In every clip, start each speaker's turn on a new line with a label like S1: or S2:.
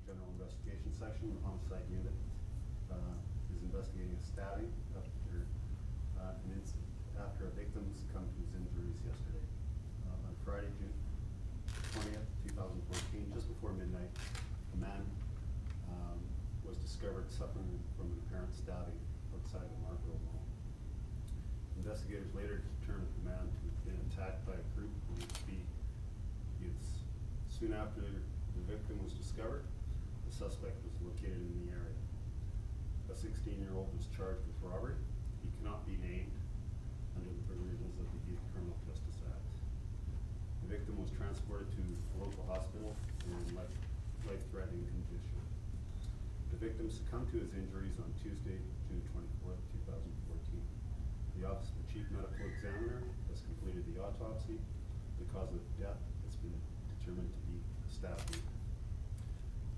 S1: General Investigation Section, the Homicide Unit, is investigating a stabbing after a victim succumbed to his injuries yesterday. On Friday, June 20th, 2014, just before midnight, a man was discovered suffering from an apparent stabbing outside the Marlborough Mall. Investigators later determined the man to have been attacked by a group believed to be youths. Soon after the victim was discovered, the suspect was located in the area. A 16-year-old was charged with robbery. He cannot be named under the provisions of the Youth Criminal Justice Act. The victim was transported to a local hospital in life-threatening condition. The victim succumbed to his injuries on Tuesday, June 24th, 2014. The Office of the Chief Medical Examiner has completed the autopsy. The cause of death has been determined to be a stab wound.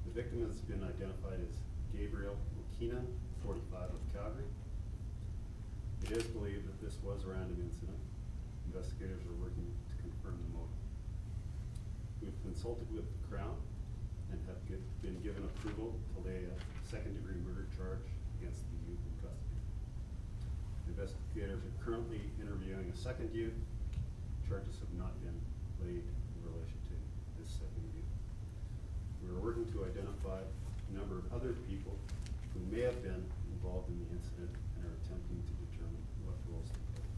S1: The victim has been identified as Gabriel OKEYNAN, 45, of Calgary. It is believed that this was a random incident. Investigators are working to confirm the motive. We've consulted with the Crown and have been given approval to lay a second-degree murder charge against the youth in custody. Investigators are currently interviewing a second youth. Charges have not been laid in relation to this second youth. We are working to identify a number of other people who may have been involved in the incident and are attempting to determine what roles they played.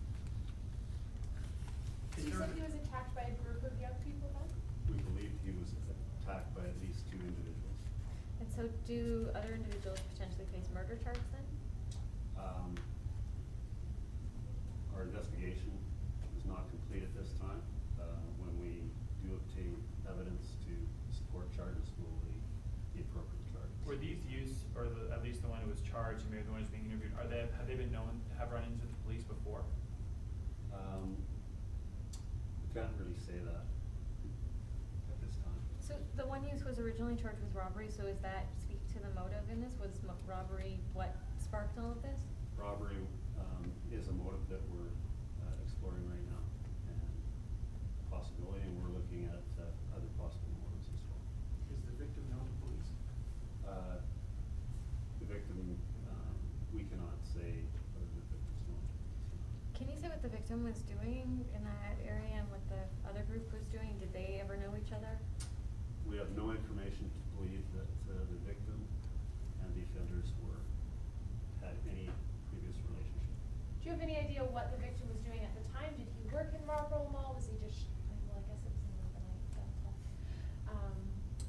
S2: You said he was attacked by a group of young people then?
S1: We believe he was attacked by at least 2 individuals.
S3: And so do other individuals potentially face murder charges then?
S1: Our investigation is not complete at this time. When we do obtain evidence to support charges, we'll lay the appropriate charges.
S4: Were these youths, or at least the one who was charged and maybe the one who's being interviewed, have they been known to have run into the police before?
S1: We can't really say that at this time.
S3: So the one youth was originally charged with robbery, so is that speak to the motive in this? Was robbery what sparked all of this?
S1: Robbery is a motive that we're exploring right now, and possibility, and we're looking at other possible motives as well.
S5: Is the victim known to police?
S1: The victim, we cannot say whether the victim's known.
S3: Can you say what the victim was doing in that area and what the other group was doing? Did they ever know each other?
S1: We have no information to believe that the victim and the offenders had any previous relationship.
S2: Do you have any idea what the victim was doing at the time? Did he work in Marlborough Mall? Was he just, well, I guess it was in the night.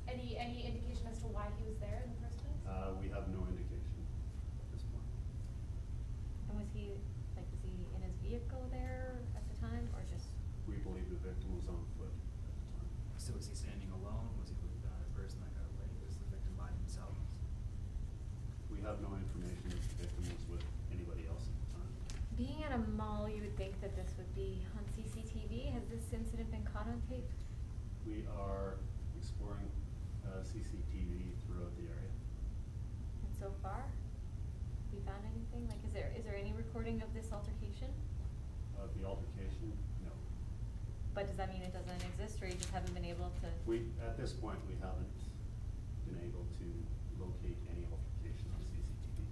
S2: Any indication as to why he was there in the first place?
S1: We have no indication at this point.
S3: And was he in his vehicle there at the time, or just?
S1: We believe the victim was on foot at the time.
S5: So was he standing alone? Was he with a person that got away? Was the victim by himself?
S1: We have no information that the victim was with anybody else at the time.
S3: Being at a mall, you would think that this would be on CCTV. Has this incident been caught on tape?
S1: We are exploring CCTV throughout the area.
S3: And so far, have you found anything? Like, is there any recording of this altercation?
S1: The altercation, no.
S3: But does that mean it doesn't exist, or you just haven't been able to?
S1: At this point, we haven't been able to locate any altercation on CCTV.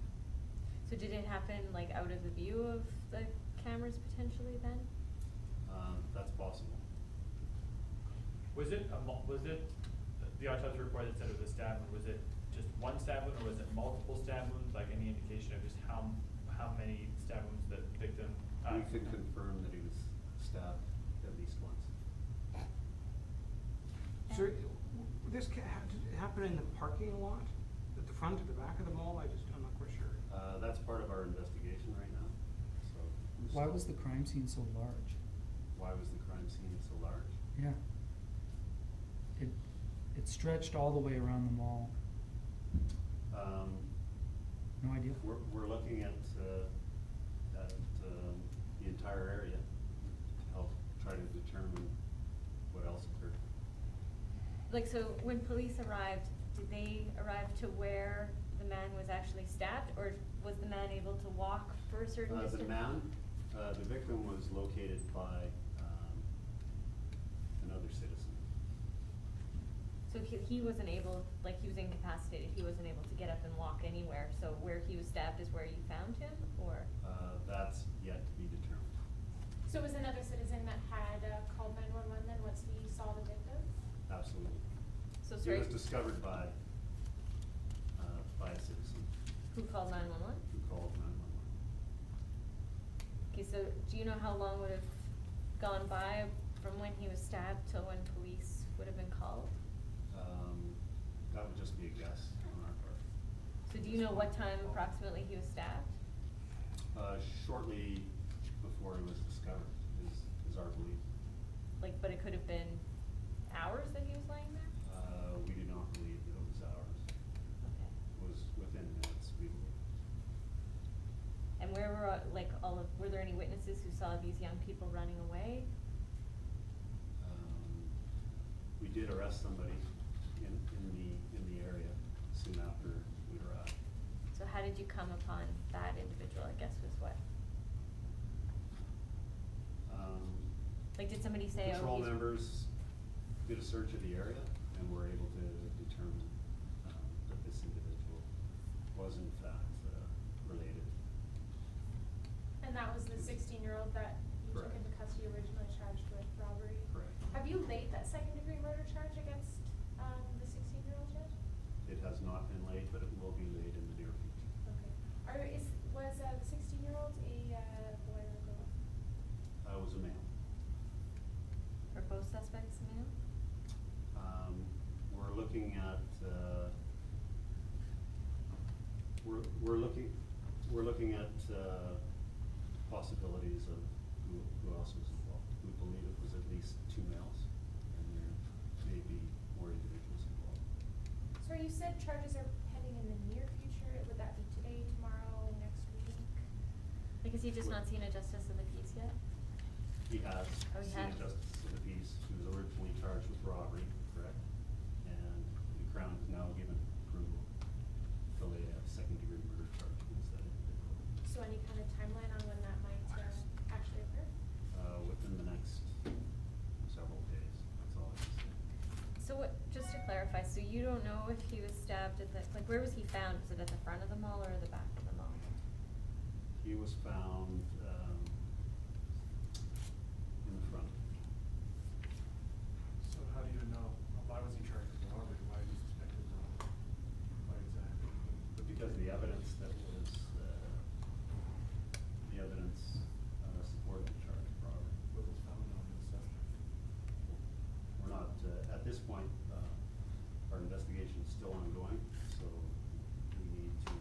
S3: So did it happen like out of the view of the cameras potentially then?
S1: That's possible.
S4: Was it the autopsy report that said it was a stab wound? Was it just one stab wound, or was it multiple stab wounds? Like any indication of just how many stab wounds the victim?
S1: We can confirm that he was stabbed at least once.
S6: So this happened in the parking lot, at the front or the back of the mall? I'm not quite sure.
S1: That's part of our investigation right now. So
S7: Why was the crime scene so large?
S1: Why was the crime scene so large?
S7: Yeah. It stretched all the way around the mall. No idea.
S1: We're looking at the entire area to help try to determine what else occurred.
S3: Like, so when police arrived, did they arrive to where the man was actually stabbed, or was the man able to walk for a certain distance?
S1: The victim was located by another citizen.
S3: So he wasn't able, like, he was incapacitated, he wasn't able to get up and walk anywhere, so where he was stabbed is where you found him, or?
S1: That's yet to be determined.
S2: So it was another citizen that had called 911 then once he saw the victim?
S1: Absolutely.
S3: So
S1: It
S3: sorry,
S1: was discovered by a citizen
S3: who called 911?
S1: who called 911.
S3: Okay, so do you know how long would have gone by from when he was stabbed till when police would have been called?
S1: That would just be a guess on our part.
S3: So do you know what time approximately he was stabbed?
S1: Shortly before he was discovered is our belief.
S3: Like, but it could have been hours that he was lying there?
S1: We do not believe that it was hours.
S3: Okay.
S1: It was within minutes, we believe.
S3: And where were, like, were there any witnesses who saw these young people running away?
S1: We did arrest somebody in the area soon after we arrived.
S3: So how did you come upon that individual, I guess was what? Like, did somebody say, oh,
S1: Patrol
S3: he's...
S1: members did a search of the area and were able to determine that this individual was in fact related.
S2: And that was the 16-year-old that you took
S1: Correct.
S2: into custody originally charged with robbery?
S1: Correct.
S2: Have you laid that second-degree murder charge against the 16-year-old yet?
S1: It has not been laid, but it will be laid in the near future.
S2: Okay. Was the 16-year-old a boy or a girl?
S1: It was a male.
S3: Are both suspects male?
S1: We're looking at, we're looking at possibilities of who else was involved. We believe it was at least 2 males, and there may be more individuals involved.
S2: So you said charges are pending in the near future. Would that be today, tomorrow, next week?
S3: Like, has he just not seen a justice of the peace yet?
S1: He has
S3: Oh, he
S1: seen
S3: has.
S1: a justice of the peace. He was originally charged with robbery, correct? And the Crown has now given approval to lay a second-degree murder charge against that individual.
S2: So any kind of timeline on when that might actually occur?
S1: Within the next several days, that's all I can say.
S3: So what, just to clarify, so you don't know if he was stabbed at the, like, where was he found? Was it at the front of the mall or the back of the mall?
S1: He was found in the front.
S8: So how do you know, why was he charged with robbery, why is he suspected of robbery? Why exactly?
S1: But because of the evidence that was, the evidence supported the charge of robbery.
S8: What was found on the suspect?
S1: We're not, at this point, our investigation is still ongoing, so we need to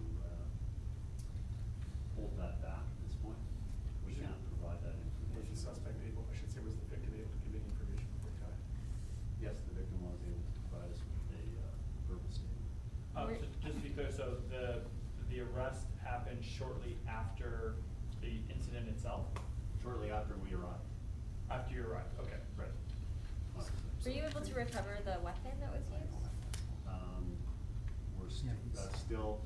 S1: hold that back at this point. We can't provide that
S8: Was
S1: information.
S8: the suspect able, I should say, was the victim able to give any information before trial?
S1: Yes, the victim was able to provide us with a verbal statement.
S3: Where-
S4: So just to be clear, so the arrest happened shortly after the incident itself?
S1: Shortly after we arrived.
S4: After you arrived, okay.
S1: Right.
S3: Were you able to recover the weapon that was used?
S1: We're
S7: Yeah, he's-
S1: that's still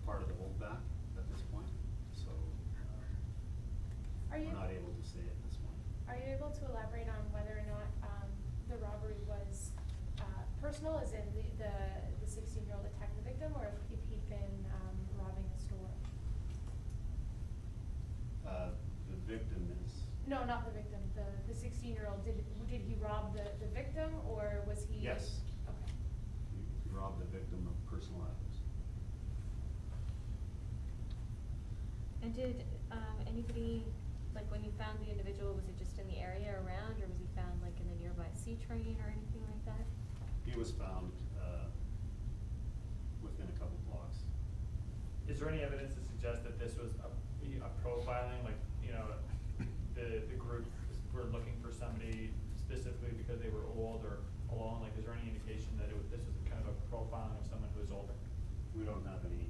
S1: part of the holdback at this point, so
S2: Are you?
S1: we're not able to say at this point.
S2: Are you able to elaborate on whether or not the robbery was personal, as in the 16-year-old attacked the victim, or if he'd been robbing a store?
S1: The victim is.
S2: No, not the victim. The 16-year-old. Did he rob the victim, or was he?
S1: Yes.
S2: Okay.
S1: He robbed the victim of personal items.
S3: And did, anybody, like, when you found the individual, was it just in the area around, or was he found, like, in the nearby C train or anything like that?
S1: He was found within a couple blocks.
S4: Is there any evidence to suggest that this was a profiling, like, you know, the group were looking for somebody specifically because they were old or alone? Like, is there any indication that this was kind of a profiling of someone who was older?
S1: We don't have any